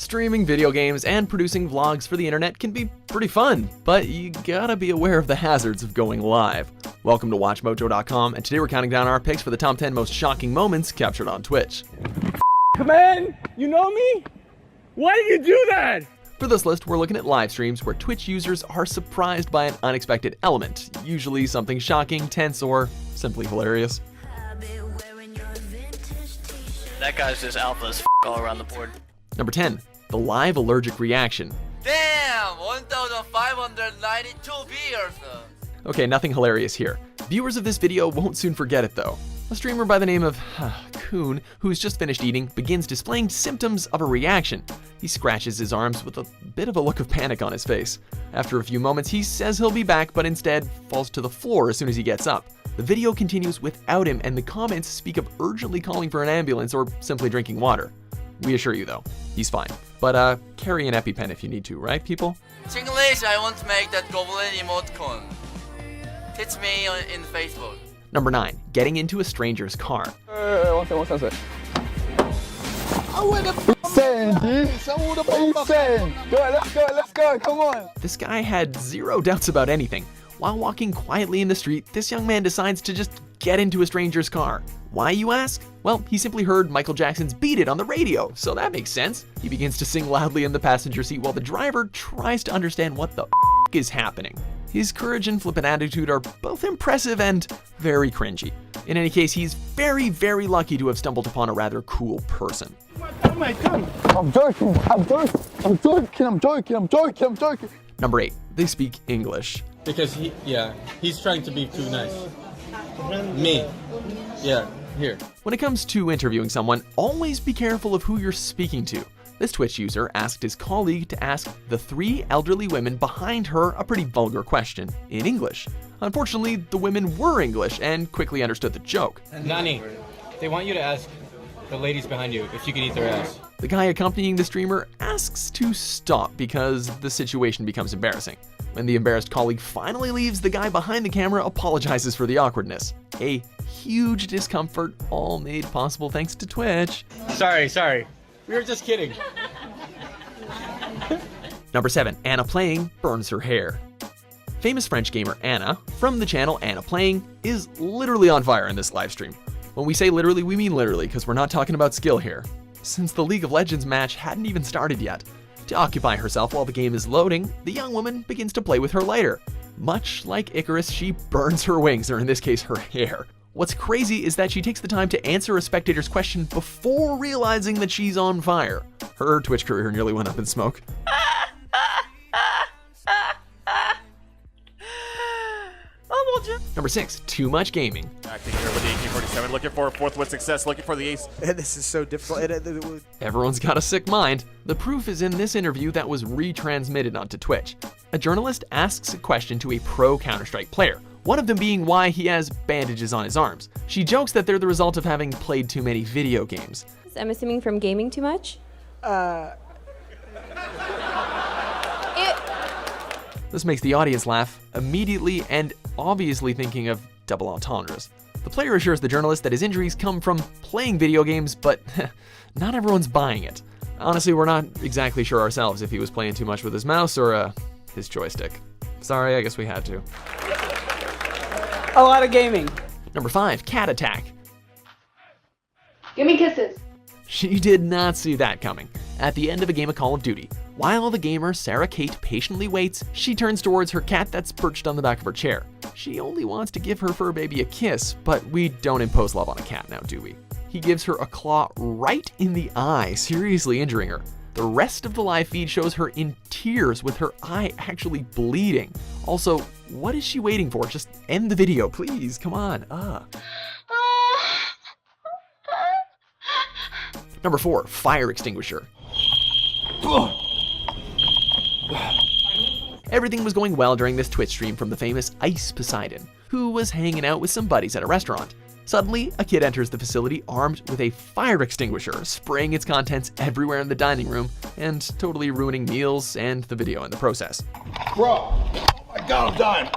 Streaming video games and producing vlogs for the internet can be pretty fun, but you gotta be aware of the hazards of going live. Welcome to WatchMojo.com, and today we're counting down our picks for the top 10 most shocking moments captured on Twitch. Come in! You know me? Why did you do that? For this list, we're looking at live streams where Twitch users are surprised by an unexpected element, usually something shocking, tense, or simply hilarious. That guy's just alpha as all around the board. Number 10, the live allergic reaction. Damn! 1,592 viewers! Okay, nothing hilarious here. Viewers of this video won't soon forget it though. A streamer by the name of Koon, who's just finished eating, begins displaying symptoms of a reaction. He scratches his arms with a bit of a look of panic on his face. After a few moments, he says he'll be back, but instead falls to the floor as soon as he gets up. The video continues without him, and the comments speak of urgently calling for an ambulance or simply drinking water. We assure you though, he's fine. But carry an EpiPen if you need to, right people? English, I want to make that goblin emoticon. Teach me in Facebook. Number 9, getting into a stranger's car. One second. Insane! Let's go, come on! This guy had zero doubts about anything. While walking quietly in the street, this young man decides to just get into a stranger's car. Why, you ask? Well, he simply heard Michael Jackson's Beat It on the radio, so that makes sense. He begins to sing loudly in the passenger seat while the driver tries to understand what the is happening. His courage and flippant attitude are both impressive and very cringy. In any case, he's very, very lucky to have stumbled upon a rather cool person. I'm joking. Number 8, they speak English. Because he's trying to be too nice. Me. Yeah, here. When it comes to interviewing someone, always be careful of who you're speaking to. This Twitch user asked his colleague to ask the 3 elderly women behind her a pretty vulgar question in English. Unfortunately, the women were English and quickly understood the joke. Nani, they want you to ask the ladies behind you if you can eat their ass. The guy accompanying the streamer asks to stop because the situation becomes embarrassing. When the embarrassed colleague finally leaves, the guy behind the camera apologizes for the awkwardness. A huge discomfort, all made possible thanks to Twitch. Sorry. We were just kidding. Number 7, AnaPlaying burns her hair. Famous French gamer Anna, from the channel AnaPlaying, is literally on fire in this live stream. When we say literally, we mean literally, because we're not talking about skill here. Since the League of Legends match hadn't even started yet. To occupy herself while the game is loading, the young woman begins to play with her lighter. Much like Icarus, she burns her wings, or in this case, her hair. What's crazy is that she takes the time to answer a spectator's question before realizing that she's on fire. Her Twitch career nearly went up in smoke. Number 6, too much gaming. Acting here with the AK-47, looking for a fourth with success, looking for the ace. This is so difficult. Everyone's got a sick mind. The proof is in this interview that was retransmitted onto Twitch. A journalist asks a question to a pro Counter-Strike player, one of them being why he has bandages on his arms. She jokes that they're the result of having played too many video games. I'm assuming from gaming too much? This makes the audience laugh immediately and obviously thinking of double entendres. The player assures the journalist that his injuries come from playing video games, but not everyone's buying it. Honestly, we're not exactly sure ourselves if he was playing too much with his mouse or his joystick. Sorry, I guess we had to. A lot of gaming. Number 5, cat attack. Give me kisses. She did not see that coming. At the end of a game of Call of Duty, while the gamer Sarakate patiently waits, she turns towards her cat that's perched on the back of her chair. She only wants to give her fur baby a kiss, but we don't impose love on a cat now, do we? He gives her a claw right in the eye, seriously injuring her. The rest of the live feed shows her in tears with her eye actually bleeding. Also, what is she waiting for? Just end the video, please, come on. Number 4, fire extinguisher. Everything was going well during this Twitch stream from the famous Ice Poseidon, who was hanging out with some buddies at a restaurant. Suddenly, a kid enters the facility armed with a fire extinguisher, spraying its contents everywhere in the dining room and totally ruining meals and the video in the process. Bro, oh my God, I'm dying.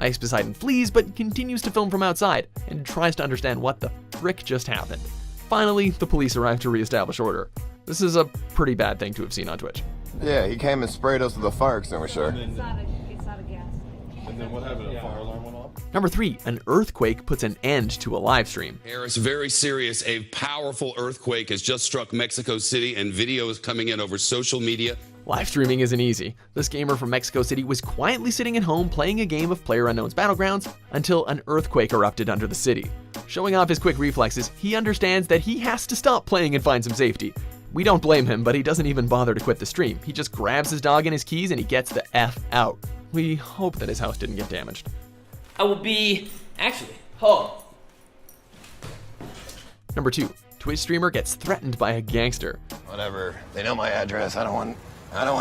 Ice Poseidon flees but continues to film from outside and tries to understand what the frick just happened. Finally, the police arrive to reestablish order. This is a pretty bad thing to have seen on Twitch. Yeah, he came and sprayed us with a fire extinguisher. And then what happened? A fire alarm went off? Number 3, an earthquake puts an end to a live stream. It's very serious. A powerful earthquake has just struck Mexico City, and video is coming in over social media. Live streaming isn't easy. This gamer from Mexico City was quietly sitting at home playing a game of PlayerUnknown's Battlegrounds until an earthquake erupted under the city. Showing off his quick reflexes, he understands that he has to stop playing and find some safety. We don't blame him, but he doesn't even bother to quit the stream. He just grabs his dog and his keys and he gets the F out. We hope that his house didn't get damaged. I will be actually home. Number 2, Twitch streamer gets threatened by a gangster. Whatever. They know my address. I don't want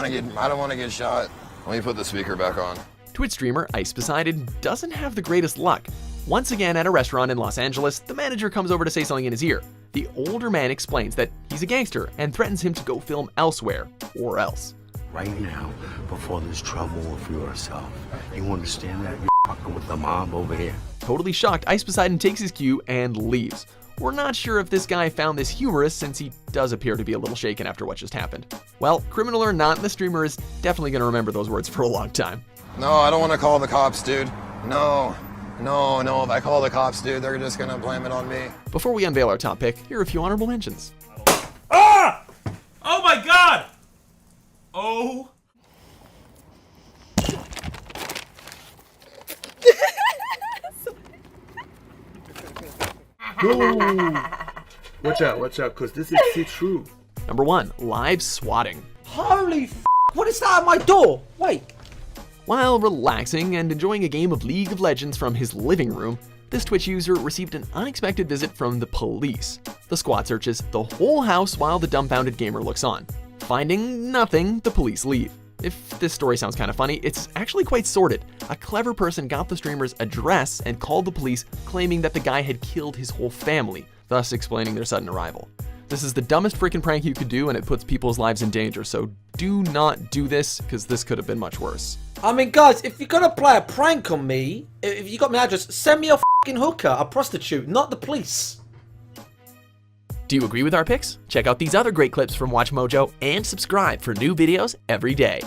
to get shot. Let me put the speaker back on. Twitch streamer Ice Poseidon doesn't have the greatest luck. Once again at a restaurant in Los Angeles, the manager comes over to say something in his ear. The older man explains that he's a gangster and threatens him to go film elsewhere, or else. Right now, before there's trouble with yourself. You understand that? You're fucking with the mob over here. Totally shocked, Ice Poseidon takes his cue and leaves. We're not sure if this guy found this humorous since he does appear to be a little shaken after what just happened. Well, criminal or not, the streamer is definitely going to remember those words for a long time. No, I don't want to call the cops, dude. No, if I call the cops, dude, they're just gonna blame it on me. Before we unveil our top pick, here are a few honorable mentions. Ah! Oh my god! Oh. Watch out, cause this is see-through. Number 1, live swatting. Holy f***, what is that at my door? Wait. While relaxing and enjoying a game of League of Legends from his living room, this Twitch user received an unexpected visit from the police. The squad searches the whole house while the dumbfounded gamer looks on. Finding nothing, the police leave. If this story sounds kind of funny, it's actually quite sordid. A clever person got the streamer's address and called the police, claiming that the guy had killed his whole family, thus explaining their sudden arrival. This is the dumbest freaking prank you could do, and it puts people's lives in danger, so do not do this, because this could have been much worse. I mean, guys, if you're gonna play a prank on me, if you got my address, send me a f***ing hooker, a prostitute, not the police. Do you agree with our picks? Check out these other great clips from WatchMojo and subscribe for new videos every day.